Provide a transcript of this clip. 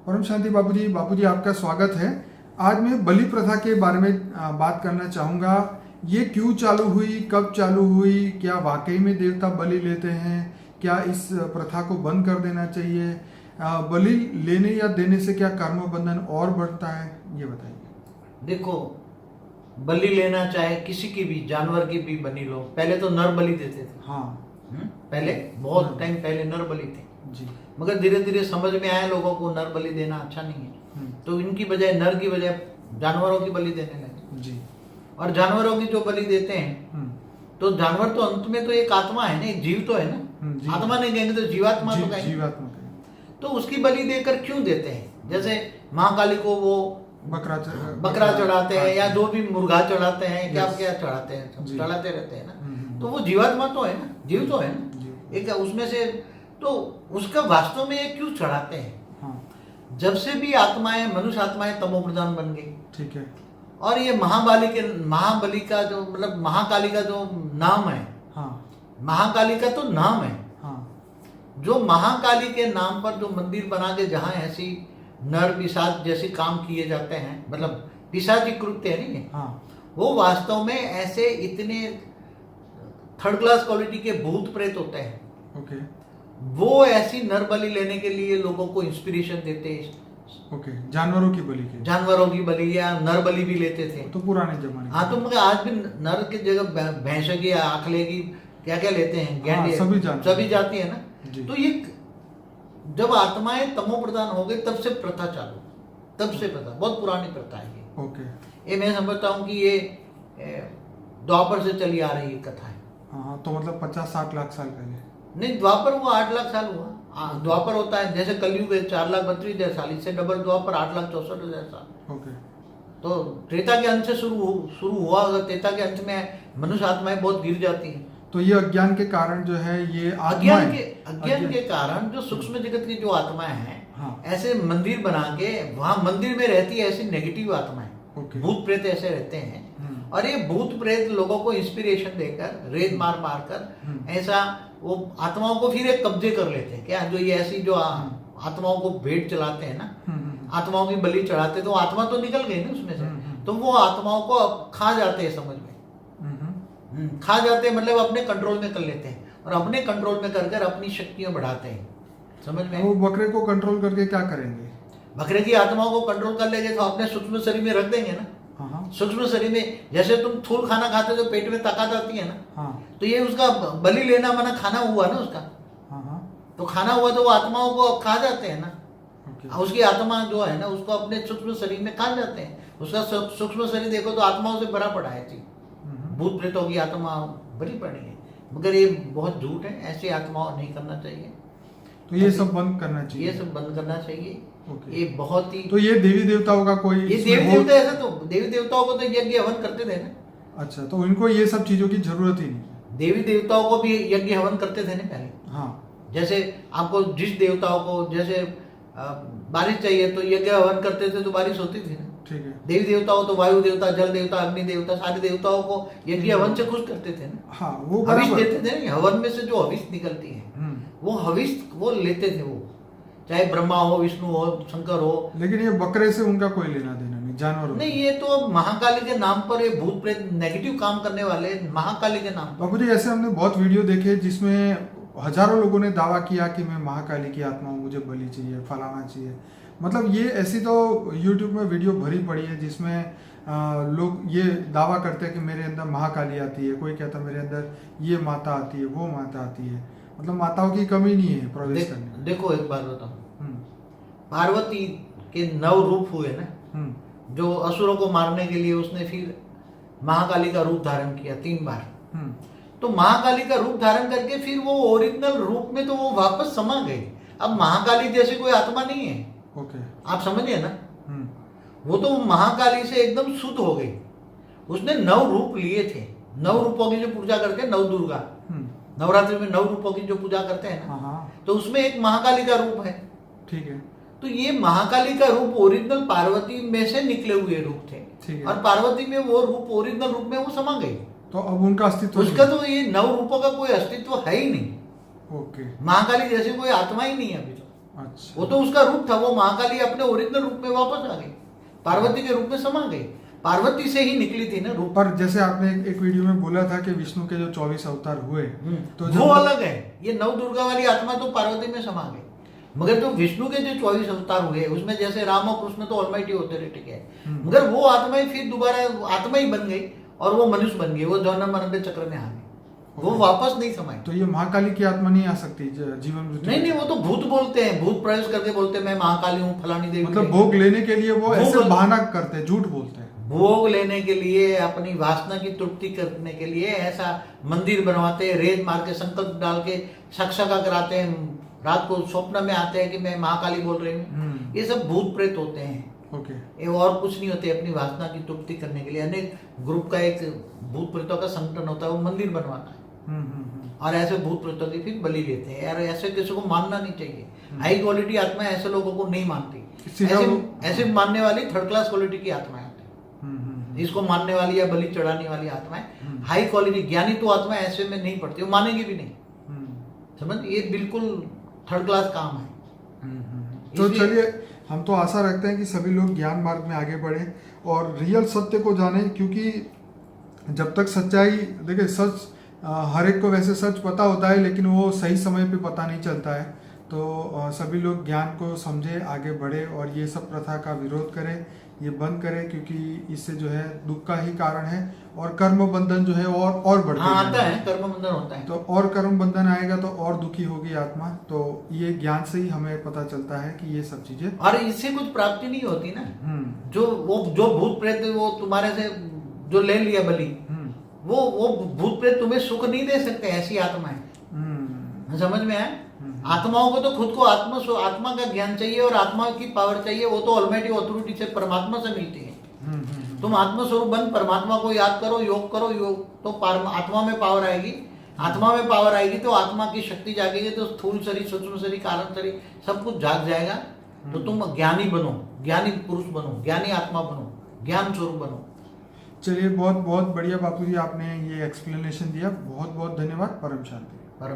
परम शांति बापू जी आपका स्वागत है। आज मैं बलि प्रथा के बारे में बात करना चाहूँगा। ये क्यों चालू हुई, कब चालू हुई, क्या वाकई में देवता बलि लेते हैं, क्या इस प्रथा को बंद कर देना चाहिए, बलि लेने या देने से क्या कर्म बंधन और बढ़ता है, ये बताइए। देखो, बलि लेना चाहे किसी की भी, जानवर की भी बलि लो। पहले तो नर बलि देते थे। हाँ, पहले बहुत टाइम पहले नर बलि थे जी। मगर धीरे धीरे समझ में आया लोगों को नर बलि देना अच्छा नहीं है, तो इनकी बजाय नर की बजाय जानवरों की बलि देने लगे जी। और जानवरों की जो बलि देते हैं तो जानवर तो अंत में तो एक आत्मा है ना, एक जीव तो है ना। आत्मा नहीं कहेंगे तो जीवात्मा तो कहेंगे। जीवात्मा तो उसकी बलि देकर क्यों देते हैं? जैसे महाकाली को वो बकरा चढ़ाते हैं या जो भी मुर्गा चढ़ाते हैं, क्या क्या चढ़ाते हैं, चढ़ाते रहते हैं ना। तो वो जीवात्मा तो है ना, जीव तो है ना एक उसमें से। तो उसका वास्तव में ये क्यों चढ़ाते हैं? हाँ। जब से भी आत्माएं, मनुष्य आत्माएं तमोप्रधान बन गई, ठीक है। और ये महाबली का जो मतलब महाकाली का जो नाम है, हाँ। महाकाली का तो नाम है। हाँ। जो महाकाली के नाम पर जो मंदिर बना के जहाँ ऐसी नर पिशाच जैसे काम किए जाते हैं, मतलब पिशाची कृत्य है नहीं है। हाँ। वो वास्तव में ऐसे इतने थर्ड क्लास क्वालिटी के भूत प्रेत होते हैं। ओके। वो ऐसी नर बलि लेने के लिए लोगों को इंस्पिरेशन देते हैं। ओके, जानवरों की बलि के, जानवरों की बलि या नर बलि भी लेते थे तो पुराने जमाने। हाँ, तो मगर आज भी नर की जगह भैंस की, आखले की, क्या क्या लेते हैं, गैंडे, सभी जाती है ना। तो ये जब आत्माएं तमो प्रधान हो गए तब से प्रथा चालू, तब से प्रथा, बहुत पुरानी प्रथा है ये। ओके। ये मैं समझता हूँ कि ये द्वापर से चली आ रही कथा है। हाँ, तो मतलब 50-60 लाख साल पहले। नहीं, द्वापर हुआ 8 लाख साल हुआ। द्वापर होता है जैसे कलयुग है 4,32,000 साल, इससे डबल द्वापर 8,64,000 साल। ओके। तो त्रेता के अंत से शुरू हुआ। अगर त्रेता के अंत में मनुष्य आत्माएं बहुत गिर जाती हैं, तो ये अज्ञान के कारण जो है, ये अज्ञान के कारण जो सूक्ष्म जगत की जो आत्माएं हैं, हाँ। ऐसे मंदिर बना के वहां मंदिर में रहती है ऐसी नेगेटिव आत्माएं, भूत प्रेत ऐसे रहते हैं। और ये भूत प्रेत लोगों को इंस्पिरेशन देकर, रेत मार मार कर ऐसा वो आत्माओं को फिर एक कब्जे कर लेते हैं। क्या जो ये ऐसी जो आत्माओं को भेंट चलाते हैं ना, आत्माओं की बलि चढ़ाते, तो आत्मा तो निकल गई ना उसमें से, तो वो आत्माओं को खा जाते हैं, समझ में खा जाते हैं, मतलब अपने कंट्रोल में कर लेते हैं और अपने कंट्रोल में कर अपनी शक्तियां बढ़ाते हैं, समझ में। वो बकरे को कंट्रोल करके क्या करेंगे? बकरे की आत्माओं को कंट्रोल कर लेंगे तो अपने सूक्ष्म शरीर में रख देंगे ना। सूक्ष्म शरीर में जैसे तुम थूल खाना खाते हो तो पेट में ताकत आती है ना, तो ये उसका बलि लेना माना खाना हुआ ना उसका। तो खाना हुआ तो वो आत्माओं को खा जाते हैं ना। उसकी आत्मा जो है ना, उसको अपने सूक्ष्म शरीर में खा जाते हैं। उसका सूक्ष्म शरीर देखो तो आत्माओं से भरा पड़ा है जी। भूत प्रेतों की आत्मा भरी पड़ी है, मगर ये बहुत झूठ है। ऐसी आत्माओं नहीं करना चाहिए। तो ये सब बंद करना चाहिए, ये सब बंद करना चाहिए। ये बहुत ही, तो ये देवी देवताओं का कोई, ये देवी देवता ऐसा, तो देवी देवताओं को तो यज्ञ हवन करते थे ना। अच्छा, तो इनको ये सब चीजों की जरूरत ही नहीं। देवी देवताओं को भी यज्ञ हवन करते थे ना पहले। हाँ। जैसे आपको जिस देवताओं को जैसे बारिश चाहिए तो यज्ञ हवन करते थे तो बारिश होती थी ना। ठीक है। देवी देवताओं तो वायु देवता, जल देवता, अग्नि देवता, सारे देवताओं को यज्ञ हवन से खुश करते थे ना। हाँ, वो हविष देते थे ना। हवन में से जो हविष निकलती है वो हविष वो लेते थे, वो चाहे ब्रह्मा हो, विष्णु हो, शंकर हो। लेकिन ये बकरे से उनका कोई लेना देना नहीं, जानवरों नहीं। ये तो महाकाली के नाम पर ये भूत प्रेत नेगेटिव काम करने वाले महाकाली के नाम पर। बाबू जी, ऐसे हमने बहुत वीडियो देखे जिसमें हजारों लोगों ने दावा किया कि मैं महाकाली की आत्मा हूँ, मुझे बलि चाहिए, फलाना चाहिए। मतलब ये ऐसी तो यूट्यूब में वीडियो भरी पड़ी है जिसमें लोग ये दावा करते हैं कि मेरे अंदर महाकाली आती है, कोई कहता है मेरे अंदर ये माता आती है, वो माता आती है। मतलब माताओं की कमी नहीं है प्रवेश करने। देखो एक बात बताओ, पार्वती के 9 रूप हुए ना, जो असुरों को मारने के लिए उसने फिर महाकाली का रूप धारण किया 3 बार। तो महाकाली का रूप धारण करके फिर वो ओरिजिनल रूप में तो वो वापस समा गई। अब महाकाली जैसी कोई आत्मा नहीं है। ओके। आप समझिए ना, वो तो महाकाली से एकदम शुद्ध हो गई। उसने 9 रूप लिए थे। 9 रूपों की जो पूजा करते हैं, 9 दुर्गा, नवरात्रि में 9 रूपों की जो पूजा करते हैं ना, तो उसमें एक महाकाली का रूप है। ठीक है। तो ये महाकाली का रूप ओरिजिनल पार्वती में से निकले हुए रूप थे, और पार्वती में वो रूप ओरिजिनल रूप में वो समा गई। तो अब उनका अस्तित्व, उसका तो ये 9 रूपों का कोई अस्तित्व है ही नहीं। ओके। महाकाली जैसी कोई आत्मा ही नहीं है अभी तो। अच्छा। वो तो उसका रूप था, वो महाकाली अपने ओरिजिनल रूप में वापस आ गई, पार्वती के रूप में समा गई, पार्वती से ही निकली थी ना रूप। पर जैसे आपने एक वीडियो में बोला था कि विष्णु के जो 24 अवतार हुए, तो वो अलग है, ये नव दुर्गा वाली आत्मा तो पार्वती में समा गई, मगर जो विष्णु के जो 24 अवतार हुए उसमें जैसे राम और कृष्ण तो ऑलमाइटी होते रहे, ठीक है, मगर वो आत्मा ही फिर दोबारा आत्मा ही बन गई और वो मनुष्य बन गई, वो जन्म मरण के चक्र में आ गई, वो वापस नहीं समाई। तो ये महाकाली की आत्मा नहीं आ सकती जीवन मृत्यु? नहीं, वो तो भूत बोलते हैं, भूत प्रवेश करके बोलते हैं मैं महाकाली हूँ, फलानी देवी। मतलब भोग लेने के लिए वो ऐसे बहाना करते हैं, झूठ बोलते हैं। भोग लेने के लिए, अपनी वासना की तृप्ति करने के लिए ऐसा मंदिर बनवाते हैं, रेत मार के संकल्प डाल के सक्षका कराते हैं, रात को स्वप्न में आते हैं कि मैं महाकाली बोल रही हूँ। ये सब भूत प्रेत होते हैं। ओके। ये और कुछ नहीं होते, अपनी वासना की तृप्ति करने के लिए अनेक ग्रुप का एक भूत प्रेतों का संगठन होता है, वो मंदिर बनवाता है और ऐसे भूत प्रेतों की फिर बलि लेते हैं। यार ऐसे किसी को मानना नहीं चाहिए। हाई क्वालिटी आत्मा ऐसे लोगों को नहीं मानती, ऐसे मानने वाली थर्ड क्लास क्वालिटी की आत्माएं होती है, इसको मानने वाली या बलि चढ़ाने वाली आत्माएं। हाई क्वालिटी ज्ञानी तो आत्मा ऐसे में नहीं पड़ती, वो मानेगी भी नहीं, समझ, ये बिल्कुल थर्ड क्लास काम है। तो चलिए, हम तो आशा रखते हैं कि सभी लोग ज्ञान मार्ग में आगे बढ़े और रियल सत्य को जाने, क्योंकि जब तक सच्चाई, देखिए सच हर एक को वैसे सच पता होता है, लेकिन वो सही समय पे पता नहीं चलता है। तो सभी लोग ज्ञान को समझे, आगे बढ़े और ये सब प्रथा का विरोध करें, ये बंद करें, क्योंकि इससे जो है दुख का ही कारण है और कर्म बंधन जो है और बढ़ता आता है, कर्म बंधन होता है। तो और कर्म बंधन आएगा तो और दुखी होगी आत्मा। तो ये ज्ञान से ही हमें पता चलता है कि ये सब चीजें, और इससे कुछ प्राप्ति नहीं होती ना। जो भूत प्रेत वो तुम्हारे से जो ले लिया बलि, वो भूत प्रेत तुम्हें सुख नहीं दे सकते, ऐसी आत्मा है। समझ में आया? आत्माओं को तो खुद को आत्मा का ज्ञान चाहिए और आत्मा की पावर चाहिए, वो तो ऑलमाइटी अथॉरिटी से, परमात्मा से मिलती है। तुम आत्मा स्वरूप बन, परमात्मा को याद करो, योग करो, योग तो आत्मा में पावर आएगी। आत्मा में पावर आएगी तो आत्मा की शक्ति जागेगी, तो स्थूल शरीर, सूक्ष्म शरीर, कारण शरीर सब कुछ जाग जाएगा। तो तुम ज्ञानी बनो, ज्ञानी पुरुष बनो, ज्ञानी आत्मा बनो, ज्ञान स्वरूप बनो। चलिए, बहुत बहुत बढ़िया बापू जी, आपने ये एक्सप्लेनेशन दिया, बहुत बहुत धन्यवाद। परम शांति।